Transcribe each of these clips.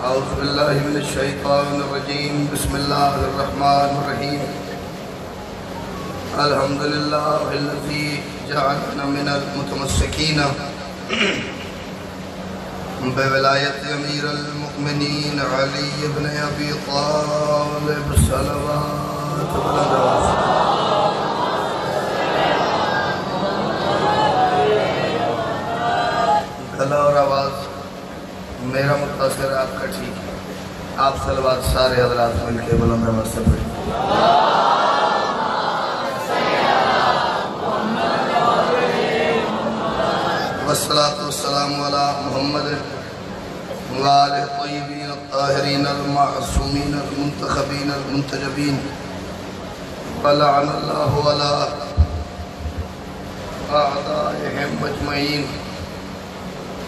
اعوذ باللہ من الشیطان الرجیم بسم اللہ الرحمن الرحیم الحمدللہ الذی جعلنا من المتمسکین بولایت امیر المؤمنین علی بن ابی طالب صلوات گلا اور آواز میرا مختصر ہے، آپ کا ٹھیک ہے۔ آپ صلوات سارے حضرات مل کے بلند آواز سے پڑھیں۔ والصلاة والسلام علی محمد وآلہ الطیبین الطاہرین المعصومین المنتخبین المنتجبین ولعن اللہ علی اعدائهم مجمعین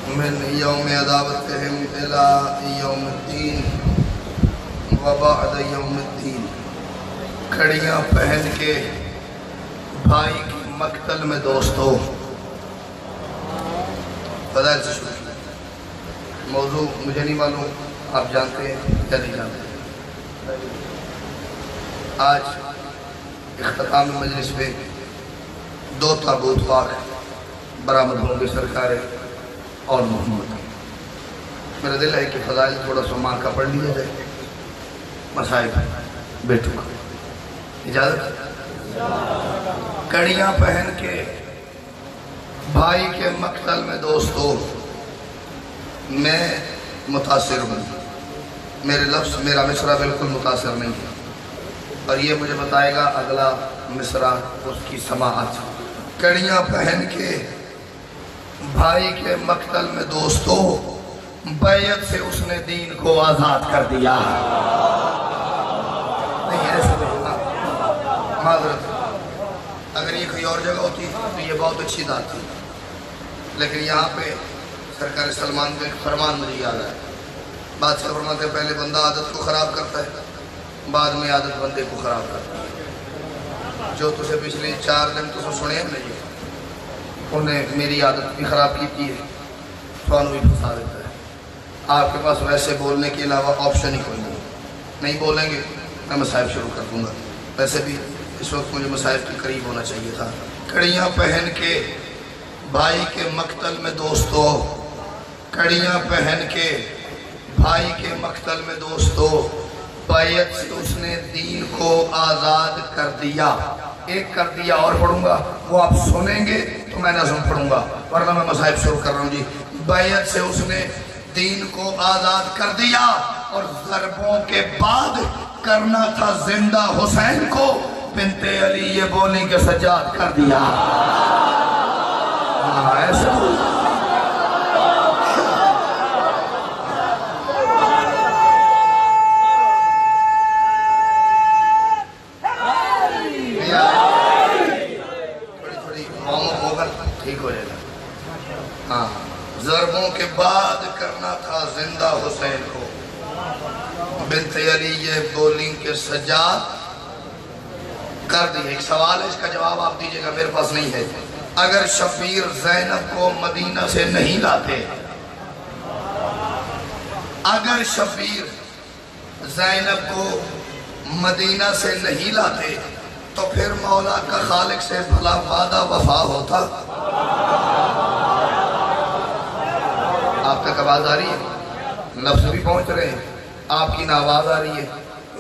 من یوم عداوتهم الى یوم الدین وبعد یوم الدین۔ کھڑیاں پہن کے بھائی کی مقتل میں دوستو، فضائل سے شروع کیا۔ موضوع مجھے نہیں معلوم، آپ جانتے ہیں یا نہیں جانتے۔ آج اختتام مجلس پہ 2 تابوت پاک برآمد ہوں گے سرکار اور محمد۔ میرا دل ہے کہ فضائل تھوڑا سا ماں کا پڑھ لیا جائے، مصائب بیٹھوں کا اجازت۔ کڑیاں پہن کے بھائی کے مقتل میں دوستو، میں متاثر ہوں۔ میرے لفظ، میرا مصرع بالکل متاثر نہیں ہے، اور یہ مجھے بتائے گا اگلا مصرع اس کی سماعت۔ کڑیاں پہن کے بھائی کے مقتل میں دوستو، بیعت سے اس نے دین کو آزاد کر دیا۔ نہیں ایسے نہیں، معذرت، اگر یہ کوئی اور جگہ ہوتی تو یہ بہت اچھی بات تھی، لیکن یہاں پہ سرکار سلمان کا ایک فرمان مجھے یاد ہے۔ بادشاہ فرماتے ہیں پہلے بندہ عادت کو خراب کرتا ہے، بعد میں عادت بندے کو خراب کرتا ہے۔ جو تجھے پچھلے 4 دن تو سنے ہم نہیں، انہیں میری عادت بھی خراب کی تھی، فانو بھی پھنسا دیتا ہے۔ آپ کے پاس ویسے بولنے کے علاوہ آپشن ہی کوئی نہیں بولیں گے میں مصائب شروع کر دوں گا۔ ویسے بھی اس وقت مجھے مصائب کے قریب ہونا چاہیے تھا۔ کڑیاں پہن کے بھائی کے مقتل میں دوستو، کڑیاں پہن کے بھائی کے مقتل میں دوستو، بیعت سے اس نے دین کو آزاد کر دیا۔ ایک کر دیا اور پڑھوں گا، وہ آپ سنیں گے تو میں نظم پڑھوں گا، ورنہ میں مصائب شروع کر رہا ہوں جی۔ بیعت سے اس نے دین کو آزاد کر دیا، اور ضربوں کے بعد کرنا تھا زندہ حسین کو، بنت علی یہ بولی کہ سجاد کر دیا۔ ایسا ٹھیک ہو جائے گا۔ ہاں، ضربوں کے بعد کرنا تھا زندہ حسین کو، بنت علی یہ بولی کہ سجاد کر دی۔ ایک سوال ہے، اس کا جواب آپ دیجئے گا، میرے پاس نہیں ہے۔ اگر شبیر زینب کو مدینہ سے نہیں لاتے، اگر شبیر زینب کو مدینہ سے نہیں لاتے تو پھر مولا کا خالق سے بھلا وعدہ وفا ہوتا۔ آپ تک آواز آ رہی ہے؟ لفظ بھی پہنچ رہے ہیں، آپ کی نہ آواز آ رہی ہے،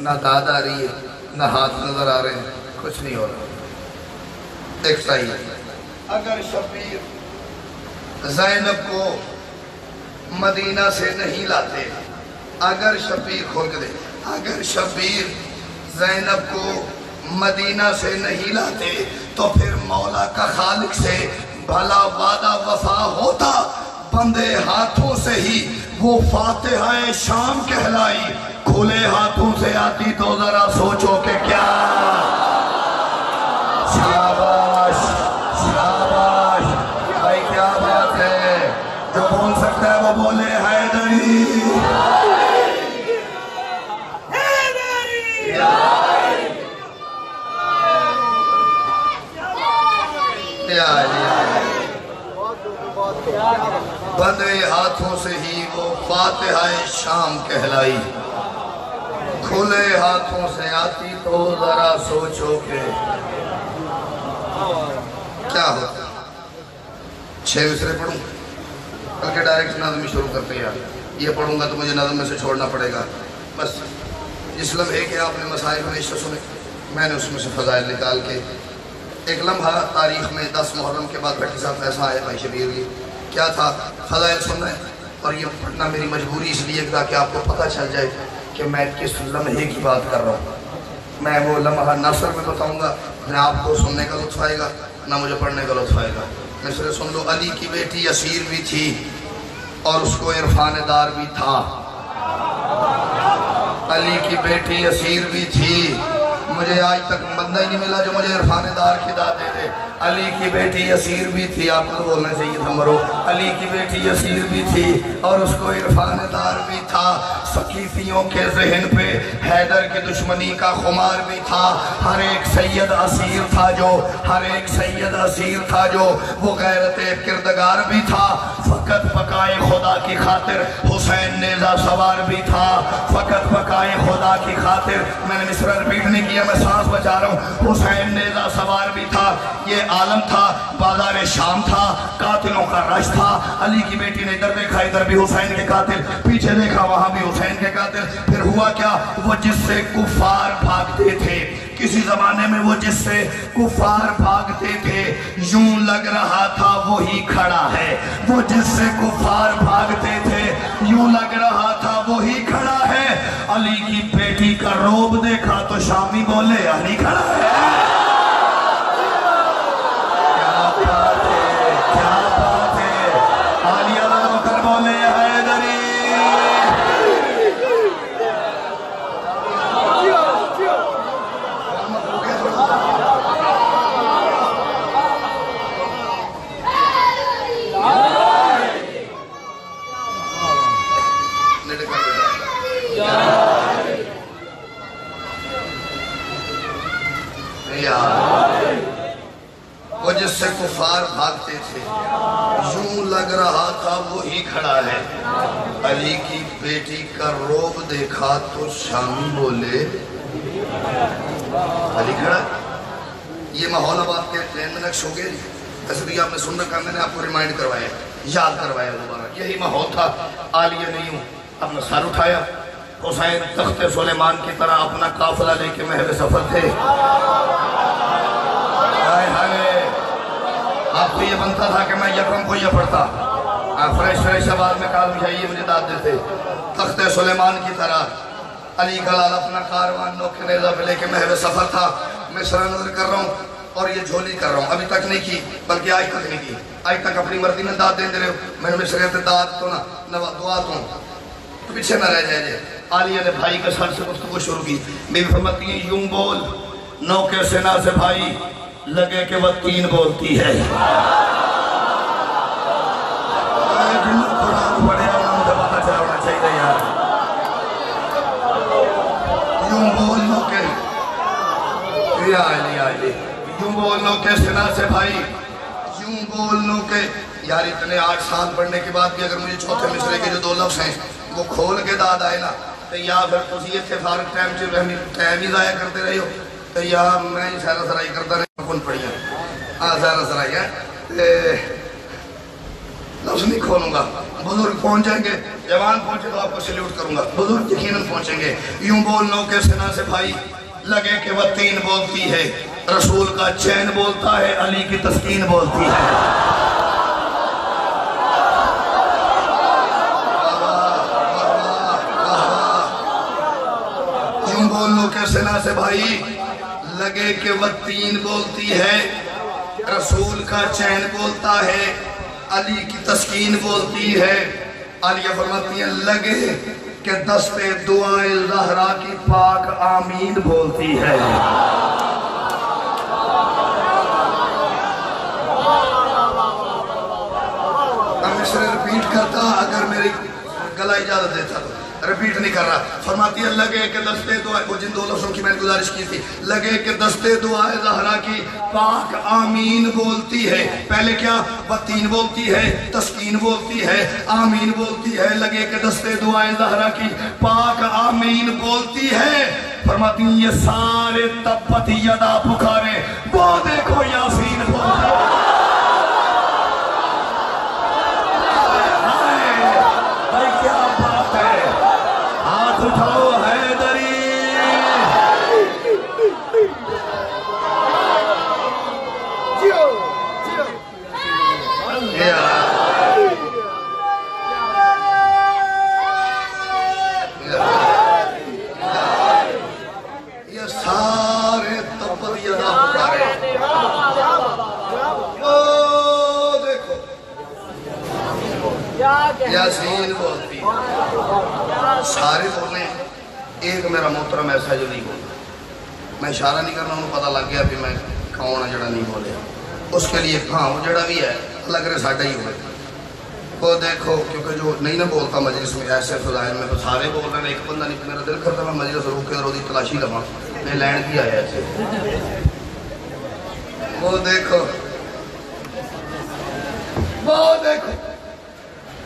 نہ داد آ رہی ہے، نہ ہاتھ نظر آ رہے ہیں، کچھ نہیں ہو رہا۔ ایک صحیح ہے، اگر شبیر زینب کو مدینہ سے نہیں لاتے، اگر شبیر کھول کے دے، اگر شبیر زینب کو مدینہ سے نہیں لاتے تو پھر مولا کا خالق سے بھلا وعدہ وفا ہوتا۔ بندے ہاتھوں سے ہی وہ فاتحہ شام کہلائی، کھلے ہاتھوں سے آتی تو ذرا سوچو کہ کیا۔ شاباش شاباش بھائی، کیا بات ہے، جو بول سکتا ہے وہ بولے حیدری۔ بندے ہاتھوں سے ہی وہ فاتحہ شام کہلائی، کھلے ہاتھوں سے آتی تو ذرا سوچو کہ کیا ہوتا۔ 6 مصرے پڑھوں کل کے ڈائریکٹ نظم ہی شروع کرتے ہیں، یہ پڑھوں گا تو مجھے نظم میں سے چھوڑنا پڑے گا۔ بس جس لمحے کہ آپ نے مسائل ہمیشہ سنے، میں نے اس میں سے فضائل نکال کے ایک لمحہ تاریخ میں 10 محرم کے بعد بھٹی صاحب ایسا آیا بھائی شبیر یہ کیا تھا، فضائل سننا ہے اور یہ پڑھنا میری مجبوری اس لیے تھا کہ آپ کو پتہ چل جائے کہ میں کس لمحے کی بات کر رہا ہوں۔ میں وہ لمحہ نہ صرف میں بتاؤں گا، نہ آپ کو سننے کا لطف آئے گا نہ مجھے پڑھنے کا لطف آئے گا۔ مصرے سن لو، علی کی بیٹی اسیر بھی تھی اور اس کو عرفان دار بھی تھا۔ علی کی بیٹی اسیر بھی تھی، مجھے آج تک بندہ ہی نہیں ملا جو مجھے عرفان دار کی داد دے دے۔ علی کی بیٹی اسیر بھی تھی، آپ کو بولنا چاہیے تھا مرو، علی کی بیٹی اسیر بھی تھی اور اس کو عرفان دار بھی تھا۔ سقیفیوں کے ذہن پہ حیدر کی دشمنی کا خمار بھی تھا۔ ہر ایک سید اسیر تھا جو، ہر ایک سید اسیر تھا جو، وہ غیرت کردگار بھی تھا۔ فقط پکائے خدا کی خاطر حسین نیزہ سوار بھی تھا، فقط پکائے خدا کی خاطر، میں نے مصرع ریپیٹ نہیں کیا، میں سانس بچا رہا ہوں، حسین نیزہ سوار بھی تھا۔ یہ عالم تھا، بازار شام تھا، قاتلوں کا رش تھا۔ علی کی بیٹی نے ادھر دیکھا، ادھر بھی حسین کے قاتل، پیچھے دیکھا وہاں بھی حسین کے قاتل۔ پھر ہوا کیا، وہ جس سے کفار بھاگتے تھے، کسی زمانے میں وہ جس سے کفار بھاگتے تھے، یوں لگ رہا تھا وہی کھڑا ہے۔ وہ جس سے کفار بھاگتے تھے، یوں لگ رہا تھا وہی کھڑا ہے۔ علی کی بیٹی کا روب دیکھا تو شامی بولے علی کھڑا ہے۔ وہ جس سے کفار بھاگتے تھے، یوں لگ رہا تھا وہی کھڑا ہے۔ علی کی بیٹی کا روب دیکھا تو شامی بولے علی کھڑا ہے۔ یہ ماحول اب آپ کے ذہن میں نقش ہو گیا نہیں، ایسے بھی آپ نے سن رکھا، میں نے آپ کو ریمائنڈ کروایا، یاد کروایا دوبارہ۔ یہی ماحول تھا، عالیہ نے یوں اپنا سر اٹھایا، حسین تخت سلیمان کی طرح اپنا قافلہ لے کے محو سفر تھے۔ آپ کو یہ بنتا تھا کہ میں یکم کو یہ پڑھتا، فریش آواز میں کال مجھائیے مجھے داد دیتے۔ تخت سلیمان کی طرح علی کا لال اپنا کاروان نوکے نیزہ پہ لے کے محو سفر تھا۔ میں سرا نظر کر رہا ہوں اور یہ جھولی کر رہا ہوں، ابھی تک نہیں کی بلکہ آج تک نہیں کی، آج تک اپنی مرضی میں داد دے رہے ہو۔ میں نے مصرے داد تو نہ دعا تو پیچھے نہ رہ جائے۔ عالیہ نے بھائی کے سر سے گفتگو شروع کی، میری فرماتی ہیں یوں بول نوکے سنا سے بھائی، لگے کہ وہ 3 بولتی ہے۔ یوں بول نوکے، یوں بول نوکے سنا سے بھائی، یوں بول نوکے۔ یار اتنے 8 سال پڑھنے کے بعد بھی اگر مجھے چوتھے مصرے کے جو 2 لفظ ہیں وہ کھول کے داد آئے نا، تو یا پھر تسی اتفاق ٹائم ہی ضائع کرتے رہے ہو، تو یا میں ہی سہرہ سرائی کرتا رہے کون پڑھی ہے۔ ہاں سہرہ سرائی ہے، لفظ نہیں کھولوں گا، بزرگ پہنچ جائیں گے، جوان پہنچے تو آپ کو سلیوٹ کروں گا، بزرگ یقیناً پہنچیں گے۔ یوں بولنوں کے سنا سے بھائی، لگے کہ وہ 3 بولتی ہے، رسول کا چین بولتا ہے، علی کی تسکین بولتی ہے۔ بولنوں کے سنا سے بھائی، لگے کہ وہ 3 بولتی ہے، رسول کا چین بولتا ہے، علی کی تسکین بولتی ہے۔ علیہ فرماتی ہیں لگے کہ دست دعائے زہرا کی پاک آمین بولتی ہے۔ میں مصرع ریپیٹ کرتا، اگر میری اللہ اجازت دیتا تو ریپیٹ نہیں کر رہا. فرماتی ہے لگے کہ دستے دعا, وہ جن 2 لفظوں کی میں نے گزارش کی تھی, لگے کہ دستے دعائے زہرا کی پاک آمین بولتی ہے. پہلے کیا بتین بولتی ہے, تسکین بولتی ہے, آمین بولتی ہے. لگے کہ دستے دعائے زہرا کی پاک آمین بولتی ہے. فرماتی ہیں یہ سارے تبت یدا پکارے, وہ دیکھو یاسین بولتی ہے. بھائی کیا بات ہے, ہاتھ اٹھاؤ حیدری. یہ سارے تبت یدا پکارے, وہ دیکھو یاسین بولتی ہے. سارے بولنے, ایک میرا محترم ایسا جو نہیں بولنا. میں اشارہ نہیں کرنا, انہوں پتہ لگ گیا بھی میں کون ہے جڑا نہیں بولے. اس کے لیے ہاں وہ جڑا بھی ہے اللہ کرے ساڈا ہی ہوئے. وہ دیکھو کیونکہ جو نہیں نہ بولتا مجلس میں ایسے فضائل میں تو سارے بول رہے ہیں, ایک بندہ نہیں. میرا دل کرتا میں مجلس روک کے روزی تلاشی لواں میں لینڈ کی آیا ایسے. وہ دیکھو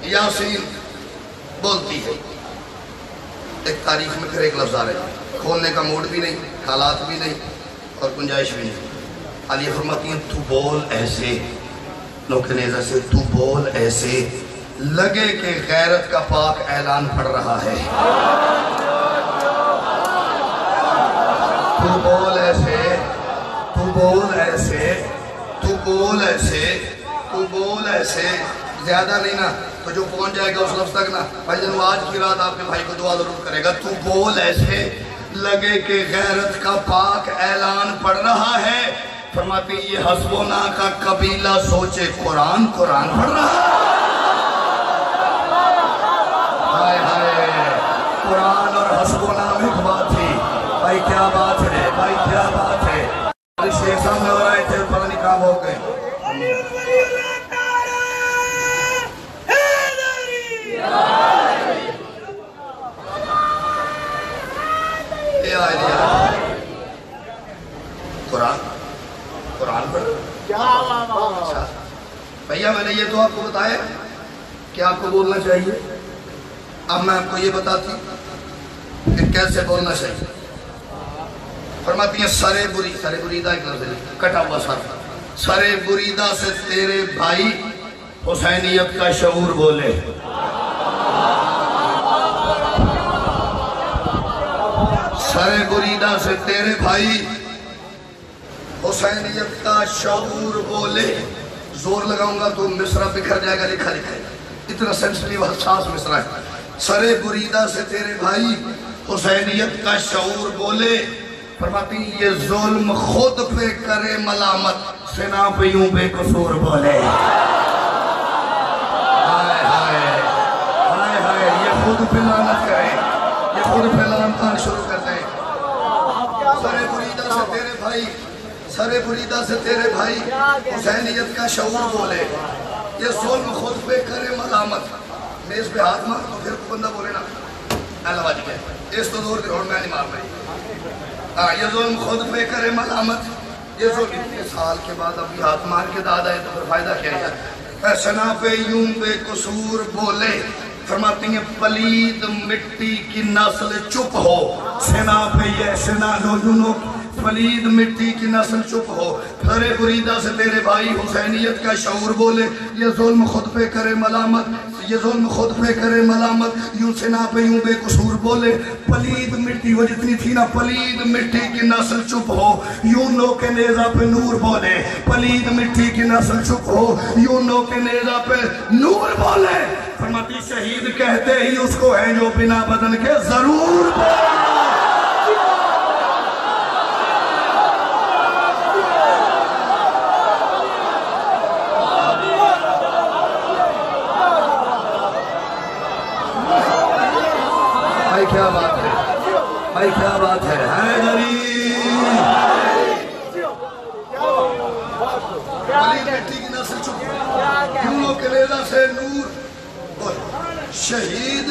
یاسین بولتی ہے. ایک تاریخ میں پھر ایک لفظ آ رہے ہیں, کھولنے کا موڈ بھی نہیں, حالات بھی نہیں اور گنجائش بھی نہیں. عالیہ فرماتی ہیں تو بول ایسے, نوکے نیزہ سے تو بول ایسے, لگے کہ غیرت کا پاک اعلان پڑھ رہا ہے. تو بول ایسے, تو بول ایسے, تو بول ایسے, تو بول ایسے. زیادہ نہیں نا, تو جو پہنچ جائے گا اس لفظ تک نا بھائی جنو آج کی رات آپ کے بھائی کو دعا ضرور کرے گا. تو بول ایسے, لگے کہ غیرت کا پاک اعلان پڑھ رہا ہے. فرماتے ہیں یہ حسبونا کا قبیلہ سوچے قرآن قرآن پڑھ رہا ہے. ہائے ہائے, قرآن اور حسبونا میں ایک بات تھی. بھائی کیا بات ہے, بھائی کیا بات ہے. شیخ صاحب میں ہو رہے تھے, پتہ نہیں کام ہو گئے. قرآن قرآن پڑھ. اچھا بھیا میں نے یہ تو آپ کو بتایا کہ آپ کو بولنا چاہیے. اب میں آپ کو یہ بتاتی کہ کیسے بولنا چاہیے. فرماتی ہیں سرے بریدہ ایک لفظ ہے, کٹا ہوا سر. سرے بریدہ سے تیرے بھائی حسینیت کا شعور بولے. سرے بریدہ سے تیرے بھائی حسینیت کا شعور بولے. زور لگاؤں گا تو مصرع بکھر جائے گا, لکھا لکھا ہے, اتنا سینسٹیو حساس مصرع ہے. سرے بریدہ سے تیرے بھائی حسینیت کا شعور بولے. فرماتی یہ ظلم خود پہ کرے ملامت, سنا پہ یوں بے قصور بولے. ہائے ہائے ہائے ہائے, یہ خود پہ لعنت کرے, یہ خود پہ لعنت شروع کر دیں. سرے بریدہ سے تیرے بھائی, سرے بریدہ سے تیرے بھائی حسینیت کا شعور بولے. یہ ظلم خود پہ کرے ملامت. میز پہ ہاتھ مار تو پھر بندہ بولے نا اللہ واجی کہے, اس تو دور دے اور میں نہیں مار رہی. یہ ظلم خود پہ کرے ملامت. یہ ظلم اتنے سال کے بعد ابھی ہاتھ مار کے داد آئے تو پھر فائدہ کیا ہے. سنا پہ یوں بے قصور بولے. فرماتی ہیں پلید مٹی کی نسل چپ ہو, سنا پہ یہ سنا نو پلید مٹی کی نسل چپ ہو. سرے بریدہ سے تیرے بھائی حسینیت کا شعور بولے. یہ ظلم خود پہ کرے ملامت, یہ ظلم خود پہ کرے ملامت. یوں سنا پہ یوں بے قصور بولے. پلید مٹی وہ جتنی تھی نا, پلید مٹی کی نسل چپ ہو, یوں نو کے نیزہ پہ نور بولے. پلید مٹی کی نسل چپ ہو, یوں نو کے نیزہ پہ نور بولے. فرماتی شہید کہتے ہی اس کو ہے جو بنا بدن کے ضرور بولے. بھائی کیا بات ہے, بھائی کیا بات ہے. حیدری پلید مٹی کی نسل چپ ہو, کیوں کے نیزہ سے نور. شہید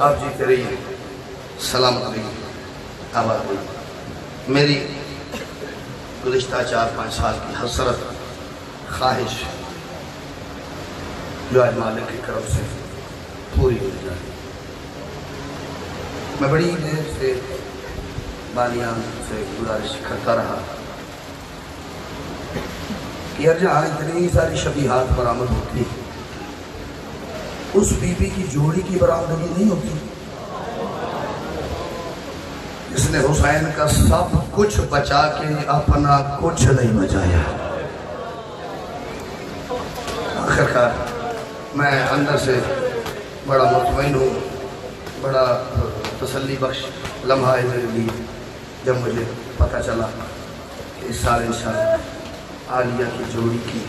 آپ جیتے رہیے، سلامت رہیے، آباد رہیے۔ میری گزشتہ 4-5 سال کی حسرت، خواہش جو آج مالک کی کرم سے پوری ہو جائے۔ میں بڑی دیر سے بالیان سے گزارش کرتا رہا کہ یار جہاں اتنی ساری شبیہات برآمد ہوتی، اس بی بی کی جوڑی کی برآمدگی نہیں ہوتی جس نے حسین کا سب کچھ بچا کے اپنا کچھ نہیں بچایا۔ آخرکار میں اندر سے بڑا مطمئن ہوں، بڑا تسلی بخش لمحہ ہے میرے لیے جب مجھے پتہ چلا کہ اس سال انشاءاللہ عالیہ کی جوڑی کی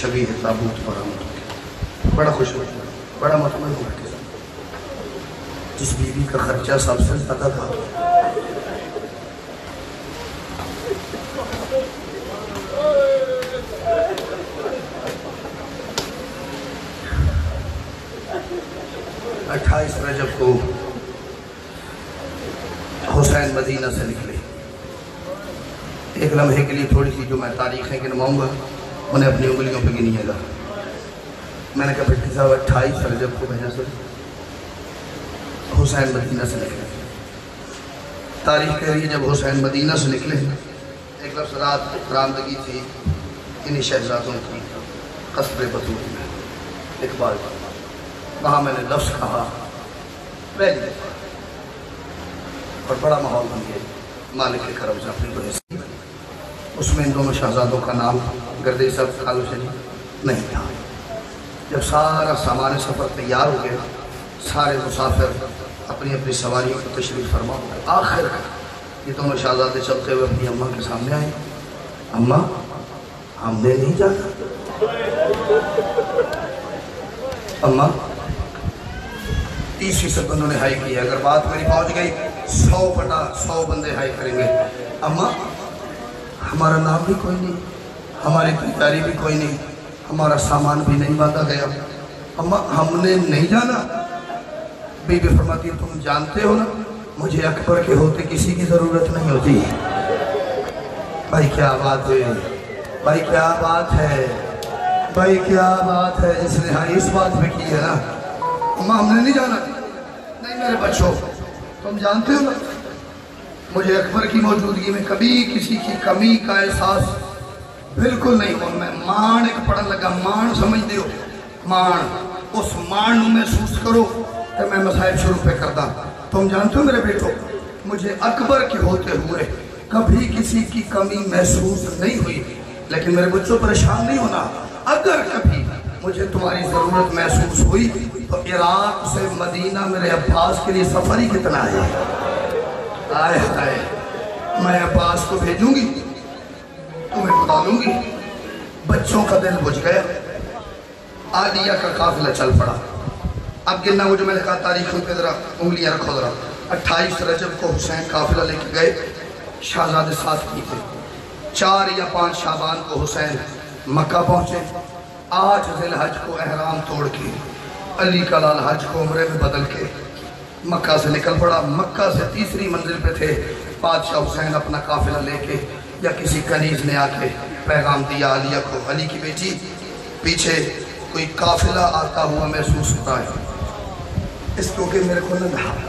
شبیہ تابوت برآمد ہوگی۔ بڑا خوش ہوں، بڑا مطمئن ہوں کہ جس بی بی کا خرچہ سب سے زیادہ تھا، رجب کو حسین مدینہ سے نکلے۔ ایک لمحے کے لیے تھوڑی سی جو میں تاریخیں گنواؤں گا انہیں اپنی انگلیوں پہ گنیے گا۔ میں نے کہا بھٹی صاحب 28 رجب کو بھیجا سر حسین مدینہ سے نکلے۔ تاریخ کہہ رہی ہے جب حسین مدینہ سے نکلے، ایک لفظ رات برآمدگی تھی انہی شہزادوں کی قصر بطور میں، اقبال کا۔ وہاں میں نے لفظ کہا پہلی دفعہ اور بڑا ماحول بن گیا۔ مالک کے کرم سے اپنی بنی اس میں ان دونوں شہزادوں کا نام گردے صاحب خالو شریف نہیں تھا۔ جب سارا سامان سفر تیار ہو گیا، سارے مسافر اپنی اپنی سواریوں کو تشریف فرما، آخر یہ دونوں شہزادے چلتے ہوئے اپنی اماں کے سامنے آئے۔ اماں ہم نے نہیں جانا۔ اماں 30% بندوں نے ہائی کی ہے، اگر بات میری پہنچ گئی 100/100 بندے ہائی کریں گے۔ اماں ہمارا نام بھی کوئی نہیں، ہماری تیاری بھی کوئی نہیں، ہمارا سامان بھی نہیں باندھا گیا، اماں ہم نے نہیں جانا۔ بی بی فرماتی ہے تم جانتے ہو نا مجھے اکبر کے ہوتے کسی کی ضرورت نہیں ہوتی۔ بھائی کیا بات ہے، بھائی کیا بات ہے، بھائی کیا بات ہے، اس نے ہائی اس بات پہ کی ہے نا۔ اماں ہم نے نہیں جانا۔ نہیں میرے بچوں تم جانتے ہو نا مجھے اکبر کی موجودگی میں کبھی کسی کی کمی کا احساس بالکل نہیں ہوا۔ میں مان ایک پڑھن لگا، مان سمجھ دیو، مان اس مان نو محسوس کرو کہ میں مسائب شروع پہ کرتا۔ تم جانتے ہو میرے بیٹو مجھے اکبر کے ہوتے ہوئے کبھی کسی کی کمی محسوس نہیں ہوئی، لیکن میرے بچوں پریشان نہیں ہونا، اگر کبھی مجھے تمہاری ضرورت محسوس ہوئی تو عراق سے مدینہ میرے عباس کے لیے سفر ہی کتنا ہے۔ آئے آئے میں عباس کو بھیجوں گی، تمہیں بتا دوں گی۔ بچوں کا دل بجھ گیا، عالیہ کا قافلہ چل پڑا۔ اب گننا وہ جو میں نے کہا تاریخوں پہ ذرا انگلیاں رکھو ذرا۔ 28 رجب کو حسین قافلہ لے کے گئے، شہزادے ساتھ کی تھے۔ 4 یا 5 شعبان کو حسین مکہ پہنچے۔ 8 ذی الحج کو احرام توڑ کے علی کا لال حج کو عمرے میں بدل کے مکہ سے نکل پڑا۔ مکہ سے تیسری منزل پہ تھے، بادشاہ حسین اپنا قافلہ لے کے یا کسی کنیز نے آ کے پیغام دیا عالیہ کو، علی کی بیٹی پیچھے کوئی قافلہ آتا ہوا محسوس ہوتا ہے۔ اس کیونکہ میرے کو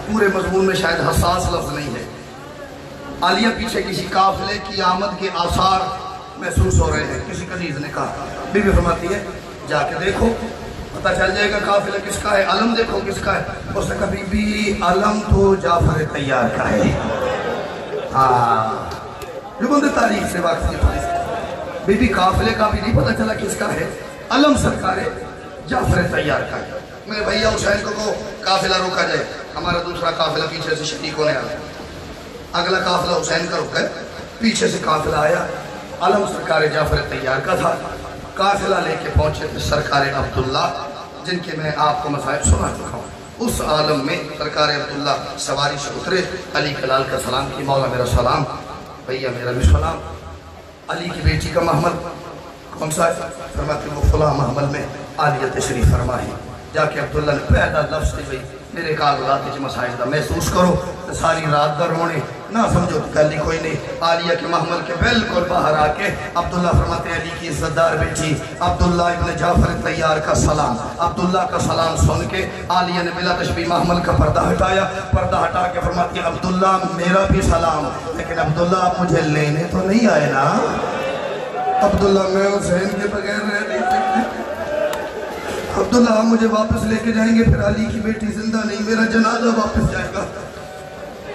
پورے مضمون میں شاید حساس لفظ نہیں ہے۔ عالیہ پیچھے کسی قافلے کی آمد کے آثار محسوس ہو رہے ہیں، کسی کنیز نے کہا۔ بی بی فرماتی ہے جا کے دیکھو پتہ چل جائے گا قافلہ کس کا ہے، علم دیکھو کس کا ہے۔ اس نے کہا بی بی علم تو جعفر طیار کا ہے۔ جو بندے تاریخ سے واقعی بی بی قافلے کا بھی نہیں پتہ چلا کس کا ہے، علم سرکار جعفر طیار کا ہے۔ میرے بھائیہ حسین کو قافلہ روکا جائے، ہمارا دوسرا قافلہ پیچھے سے شریک ہونے آیا، اگلا قافلہ حسین کا رکا ہے، پیچھے سے قافلہ آیا، علم سرکار جعفر طیار کا تھا۔ قافلہ لے کے پہنچے تھے سرکار عبداللہ، جن کے میں آپ کو مصائب سنا چکا ہوں۔ اس عالم میں سرکار عبداللہ سواری سے اترے، علی کلال کا سلام کی، مولا میرا سلام، بھئیہ میرا بھی سلام۔ علی کی بیٹی کا محمل کون سا ہے؟ فرماتے وہ فلاں محمل میں عالیہ تشریف فرمائی۔ جا کے عبداللہ نے پہلا لفظ دی بھئی میرے کاغذات وچ مسائل دا محسوس کرو تے ساری رات دا رونے نہ سمجھو گل ہی کوئی نہیں. عالیہ کے محمل کے بالکل باہر آ کے عبداللہ فرماتے علی کی عزت دار بیٹی عبداللہ ابن جعفر طیار کا سلام، عبداللہ کا سلام سن کے عالیہ نے بلا تشبیہ محمل کا پردہ ہٹایا. پردہ ہٹا کے فرماتی عبداللہ میرا بھی سلام، لیکن عبداللہ آپ مجھے لینے تو نہیں آئے نا؟ عبداللہ میں حسین کے بغیر رہ نہیں سکتی. عبداللہ آپ مجھے واپس لے کے جائیں گے، پھر علی کی بیٹی زندہ نہیں، میرا جنازہ واپس جائے گا.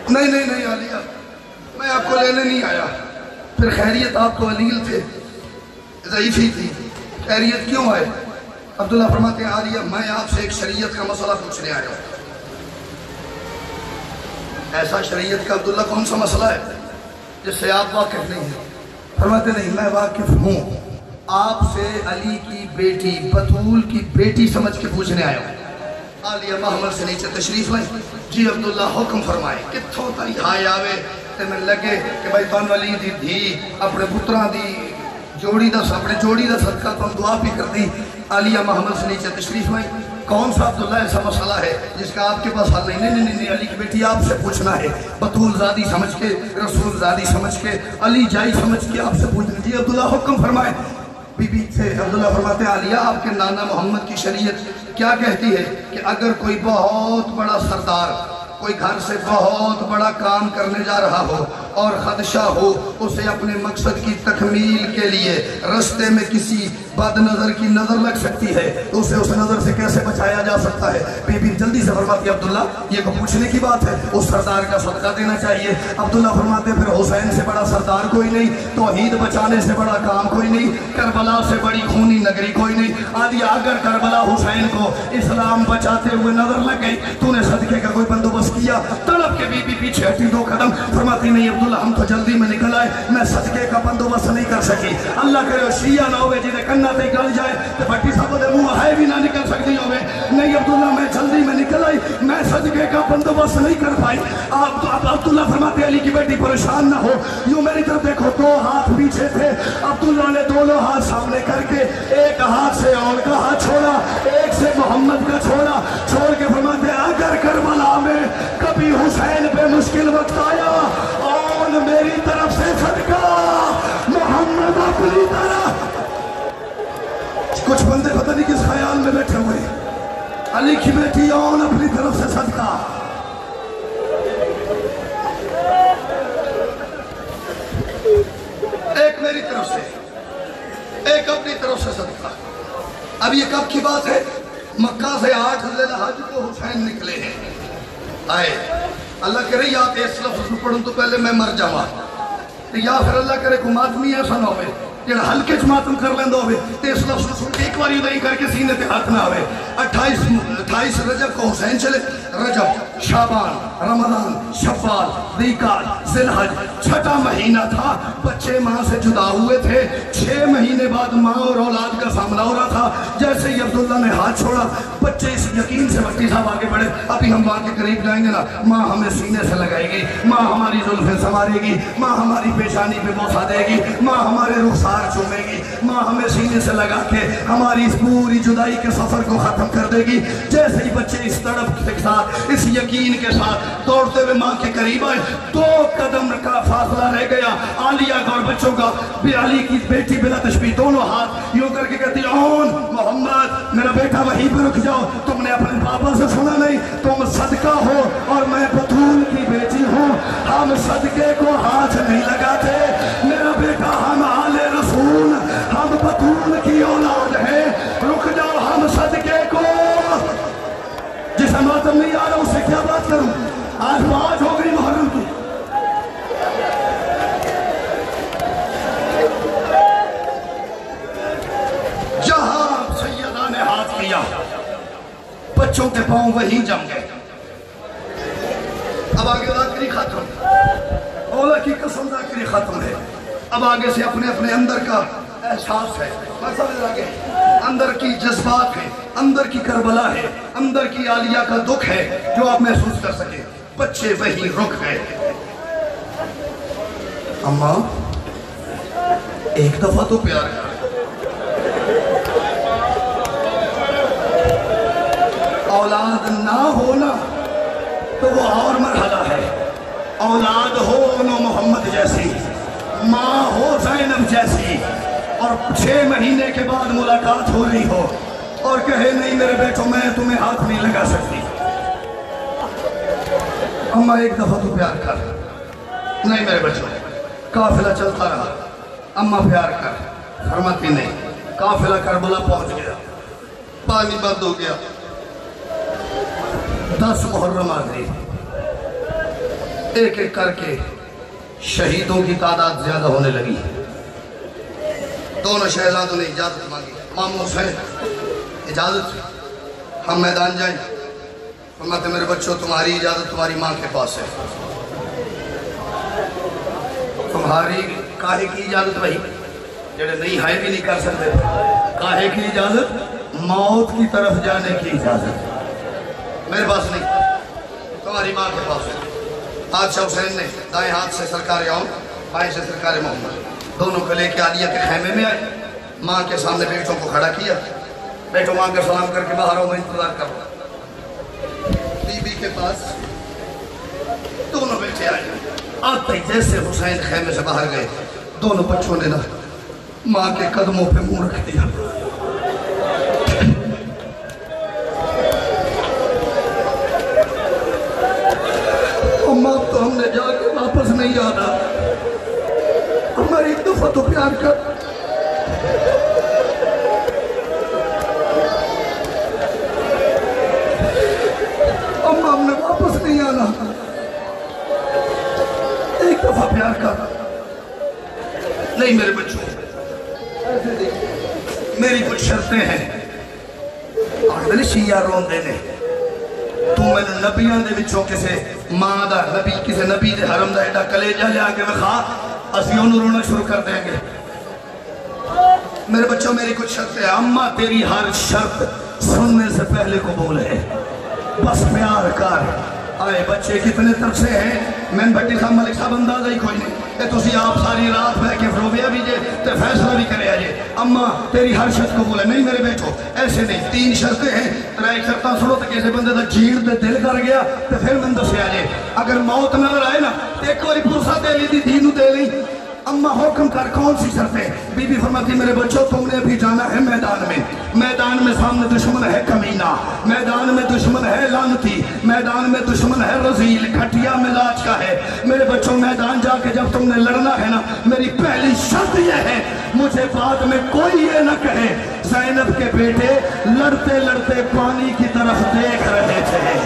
نہیں نہیں نہیں عالیہ، میں آپ کو لینے نہیں آیا. پھر خیریت آپ کو علیل تھے، ضعیف ہی تھی، خیریت کیوں آئے؟ عبداللہ فرماتے ہیں عالیہ میں آپ سے ایک شریعت کا مسئلہ پوچھنے آیا ہوں. ایسا شریعت کا عبداللہ کون سا مسئلہ ہے جس سے آپ واقف نہیں ہیں؟ فرماتے نہیں میں واقف ہوں، آپ سے علی کی بیٹی بطول کی بیٹی سمجھ کے پوچھنے آیا ہوں. عالیہ محمل سے نیچے تشریف لائیں. جی عبداللہ حکم فرمائے. کتھوں تاری ہائے آوے تے میں لگے کہ بھائی بن ولی دی دھی اپنے پتران دی جوڑی دا اپنے جوڑی دا صدقہ تو ہم دعا بھی کر دی. عالیہ محمل سے نیچے تشریف لائیں. کون سا عبداللہ ایسا مسئلہ ہے جس کا آپ کے پاس حل نہیں؟ نہیں نہیں علی کی بیٹی آپ سے پوچھنا ہے، بطول زادی سمجھ کے، رسول زادی سمجھ کے، علی جائی سمجھ کے آپ سے پوچھنا. جی عبداللہ حکم فرمائے. بی بی سے عبداللہ فرماتے ہیں عالیہ آپ کے نانا محمد کی شریعت کیا کہتی ہے کہ اگر کوئی بہت بڑا سردار کوئی گھر سے بہت بڑا کام کرنے جا رہا ہو اور خدشہ ہو اسے اپنے مقصد کی تکمیل کے لیے رستے میں کسی بد نظر کی نظر لگ سکتی ہے تو اسے اس نظر سے کیسے بچایا جا سکتا ہے؟ بی بی جلدی سے فرماتی عبداللہ یہ کو پوچھنے کی بات ہے، اس سردار کا صدقہ دینا چاہیے. عبداللہ فرماتے پھر حسین سے بڑا سردار کوئی نہیں، توحید بچانے سے بڑا کام کوئی نہیں، کربلا سے بڑی خونی نگری کوئی نہیں. عالیہ اگر کربلا حسین کو اسلام بچاتے ہوئے نظر لگ گئی تو نے صدقے کا کوئی بندوبست کیا؟ تڑپ کے بی بی پیچھے ہٹی 2 قدم. فرماتی نہیں عبداللہ ہم تو جلدی میں نکل آئے، میں صدقے کا بندوبست نہیں کر سکی. اللہ کرے شیعہ نہ ہوئے جنہیں کنہ تے گل جائے تو بھٹی صاحب دے منہ ہے بھی نہ نکل سکتی ہوئے. نہیں عبداللہ میں جلدی میں نکل آئی، میں صدقے کا بندوبست نہیں کر پائی. آپ عبداللہ فرماتے علی کی بیٹی پریشان نہ ہو، یوں میری طرف دیکھو 2 ہاتھ پیچھے تھے، عبداللہ نے دونوں ہاتھ سامنے کر کے ایک ہاتھ سے اور کا ہاتھ چھوڑا، ایک سے محمد کا چھوڑا، چھوڑ کے فرماتے اگر کربلا میں کبھی حسین پہ مشکل وقت آیا اور میری طرف سے صدقہ محمد اپنی طرف. کچھ بندے پتہ نہیں کس خیال میں بیٹھے ہوئے، علی کی بیٹی اور اپنی طرف سے صدقہ. ایک میری طرف سے ایک اپنی طرف سے صدقہ. اب یہ کب کی بات ہے؟ مکہ سے 8 ذی الحج کو حسین نکلے ہیں آئے. اللہ کرے یا تے اس لفظ پڑھوں تو پہلے میں مر جاواں، یا پھر اللہ کرے کو ماتمی ایسا نہ ہوئے جڑا ہلکے چ ماتم کر لیندہ ہوئے تے اس لفظ سن کے ایک باری ادھر کر کے سینے تے ہاتھ نہ ہوئے. 28 رجب کو حسین چلے. رجب، شعبان، رمضان، شوال، ذیقعدہ، ذی الحج 6واں مہینہ تھا. بچے ماں سے جدا ہوئے تھے. 6 مہینے بعد ماں اور اولاد کا سامنا ہو رہا تھا. جیسے ہی عبداللہ نے ہاتھ چھوڑا بچے اس یقین سے بھٹی صاحب آگے بڑھے ابھی ہم ماں کے قریب جائیں گے نا، ماں ہمیں سینے سے لگائے گی، ماں ہماری زلفیں سنوارے گی، ماں ہماری پیشانی پہ بوسہ دے گی، ماں ہمارے رخسار چومے گی، ماں ہمیں سینے سے لگا کے ہماری اس پوری جدائی کے سفر کو ختم کر دے گی. جیسے ہی بچے اس تڑپ کے ساتھ اس یقین کے ساتھ دوڑتے ہوئے ماں کے قریب آئے 2 قدم کا فاصلہ رہ گیا. عالیہ کا اور بچوں کا. بھی علی کی بیٹی بلا تشبیہ دونوں ہاتھ یوں کر کے کہتی اون محمد میرا بیٹا وہیں پہ رک جاؤ، تم نے اپنے پاپا سے سنا نہیں، تم صدقہ ہو اور میں بطول کی بیٹی ہوں، ہم صدقے کو ہاتھ نہیں لگاتے. میرا بیٹا ہم آل رسول، ہم بطول کی اولاد ہیں، رک جاؤ ہم صدقے کو. جسے ماتم نہیں آ رہا اس سے کیا بات کروں؟ آج 5 ہو گئی محرم کی. جہاں سیدہ نے ہاتھ کیا بچوں کے پاؤں وہیں جم گئے. اب آگے ذاکری ختم، اولا کی قسم ذاکری ختم ہے. اب آگے سے اپنے اپنے اندر کا احساس ہے، اندر کی جذبات ہے، اندر کی کربلا ہے، اندر کی عالیہ کا دکھ ہے جو آپ محسوس کر سکیں. بچے وہیں رک گئے. اماں ایک دفعہ تو پیار کر، اولاد نہ ہونا تو وہ اور مرحلہ ہے. اولاد ہو انو محمد جیسی, ماں ہو زینب جیسی, اور 6 مہینے کے بعد ملاقات ہو رہی ہو اور کہے نہیں میرے بیٹو میں تمہیں ہاتھ نہیں لگا سکتی. اماں ایک دفعہ تو پیار کر. نہیں میرے بچوں, قافلہ چلتا رہا. اماں پیار کر, فرماتی نہیں. قافلہ کربلا پہنچ گیا, پانی بند ہو گیا. 10 محرم آ گئی. ایک ایک کر کے شہیدوں کی تعداد زیادہ ہونے لگی. دونوں شہزادوں نے اجازت مانگی. ماموں حسین اجازت ہم میدان جائیں. فرماتے میرے بچوں تمہاری اجازت تمہاری ماں کے پاس ہے. تمہاری کاہے کی اجازت بھائی جڑے نہیں ہائے بھی نہیں کر سکتے. کاہے کی اجازت؟ موت کی طرف جانے کی اجازت میرے پاس نہیں, تمہاری ماں کے پاس ہے. بادشاہ حسین نے دائیں ہاتھ سے سرکار عون, بائیں سے سرکار محمد دونوں کو لے کے عالیہ کے خیمے میں آئے. ماں کے سامنے بیٹوں کو کھڑا کیا. بیٹوں ماں کا سلام کر کے باہر آؤ, میں انتظار کر رہا. بی بی کے پاس دونوں بیٹے آئے. آتے ہی جیسے حسین خیمے سے باہر گئے, دونوں بچوں نے نا ماں کے قدموں پہ منہ رکھ دیا. اماں تو ہم نے جا کے واپس نہیں آنا. ہماری ایک دفعہ تو پیار کر. اماں ہم نے واپس نہیں آنا, ایک دفعہ پیار کر. نہیں میرے بچوں, میری کچھ شرطیں ہیں. آخر شیعہ روندے نے تو میں نے نبیان دے بچوں کسے ماں دا نبی کسے نبی دے حرم دا ایڈا کلیجہ لے آگے میں خواہ اسیوں رونا شروع کر دیں گے. میرے بچوں میری کچھ شرط ہے. اماں تیری ہر شرط سننے سے پہلے قبول ہے, بس پیار کر. آئے بچے کتنے ترسے ہیں, میں بھٹی صاحب ملک صاحب اندازہ ہی کوئی نہیں. تسی آپ ساری رات بہ کے فروبیا بھی جے تے فیصلہ بھی کرے آجے. اماں تیری ہر شرط قبول ہے. نہیں میرے بیٹھو ایسے نہیں, 3 شرطیں ہیں. ترائی شرطاں سنو تو کسی بندے دا جیڑ دے دل کر گیا تے پھر من دسے آجے. اگر موت نظر آئے نا ایک کوئی پرسا دے لی دی دینو دے لی. اماں حکم کر کون سی شرطیں؟ بی بی فرماتی میرے بچوں تم نے بھی جانا ہے میدان میں. میدان میں سامنے دشمن ہے کمینہ, میدان میں دشمن ہے لعنتی, میدان میں دشمن ہے رزیل, گھٹیا ملاج کا ہے. میرے بچوں میدان جا کے جب تم نے لڑنا ہے نا, میری پہلی شرط یہ ہے مجھے بعد میں کوئی یہ نہ کہے زینب کے بیٹے لڑتے لڑتے پانی کی طرف دیکھ رہے تھے.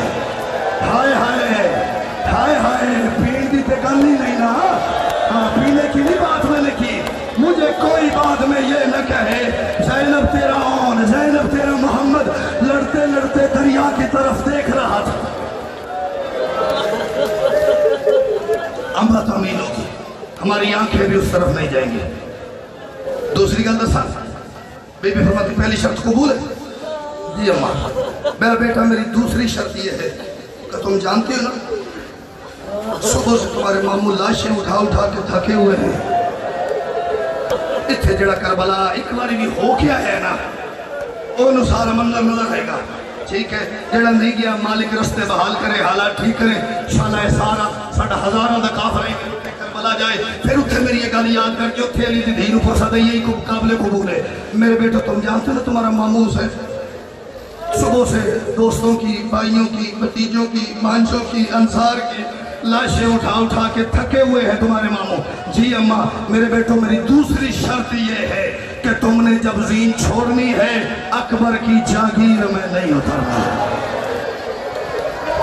ہائے ہائے ہائے ہائے, پیڑ دی تے گل ہی نہیں نا, پینے کی نہیں بات میں نے کی. مجھے کوئی بعد میں یہ نہ کہے زینب تیرا آن, زینب تیرا محمد لڑتے لڑتے دریا کی طرف دیکھ رہا تھا. اماں تعمیل ہوگی, ہماری آنکھیں بھی اس طرف نہیں جائیں گی. دوسری گل دسا, بی بی فرماتی پہلی شرط قبول ہے. جی اماں. میرا بیٹا میری دوسری شرط یہ ہے کہ تم جانتے ہو نا صبح سے تمہارے ماموں لاشیں اٹھا اٹھا کے تھکے ہوئے ہیں. اتھے جڑا کربلا ایک باری بھی ہو کیا ہے نا انہوں سارا منظر نظر رہے گا. ٹھیک ہے, جڑا نہیں گیا مالک رستے بحال کرے, حالات ٹھیک کرے. شالا سارا ساڑھا ہزاروں دا کافر ہے کہ کربلا جائے. پھر اتھے میری یہ گالی یاد کر کے اتھے علی دی دھینوں پر صدی یہی قابل قبول ہے. میرے بیٹو تم جانتے ہو تمہارا ماموس ہے صبح سے دوستوں کی, بھائیوں کی, بھتیجوں کی, بھانجوں کی, انصار کی لاشیں اٹھا اٹھا کے تھکے ہوئے ہیں تمہارے ماموں. جی اماں. میرے بیٹو میری دوسری شرط یہ ہے کہ تم نے جب زین چھوڑنی ہے اکبر کی جاگیر میں نہیں اترنا.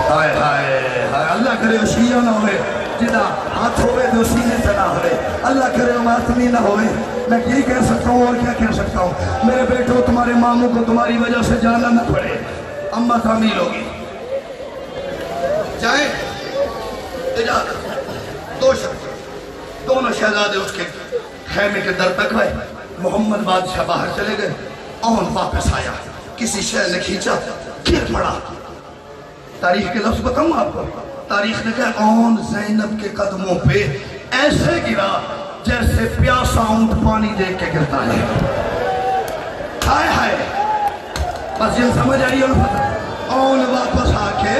ہائے ہائے ہائے, اللہ کرے وہ شیعہ نہ ہوئے جدا ہاتھ ہوئے جو سینے سے نہ ہوئے. اللہ کرے وہ ماتمی نہ ہوئے. میں یہ کہہ سکتا ہوں اور کیا کہہ سکتا ہوں. میرے بیٹو تمہارے ماموں کو تمہاری وجہ سے جانا نہ پڑے. اماں تعمیل ہوگی, جائیں. 2 شرط. دونوں شہزادے اس کے خیمے کے در تک آئے. محمد بادشاہ باہر چلے گئے. اون واپس آیا, کسی شہر نے کھینچا, گر پڑا. تاریخ کے لفظ بتاؤں آپ کو. تاریخ نے کہا اون زینب کے قدموں پہ ایسے گرا جیسے پیاسا اونٹ پانی دیکھ کے گرتا ہے. ہائے ہائے, بس یہ سمجھ آئی اور پتہ. اون واپس آ کے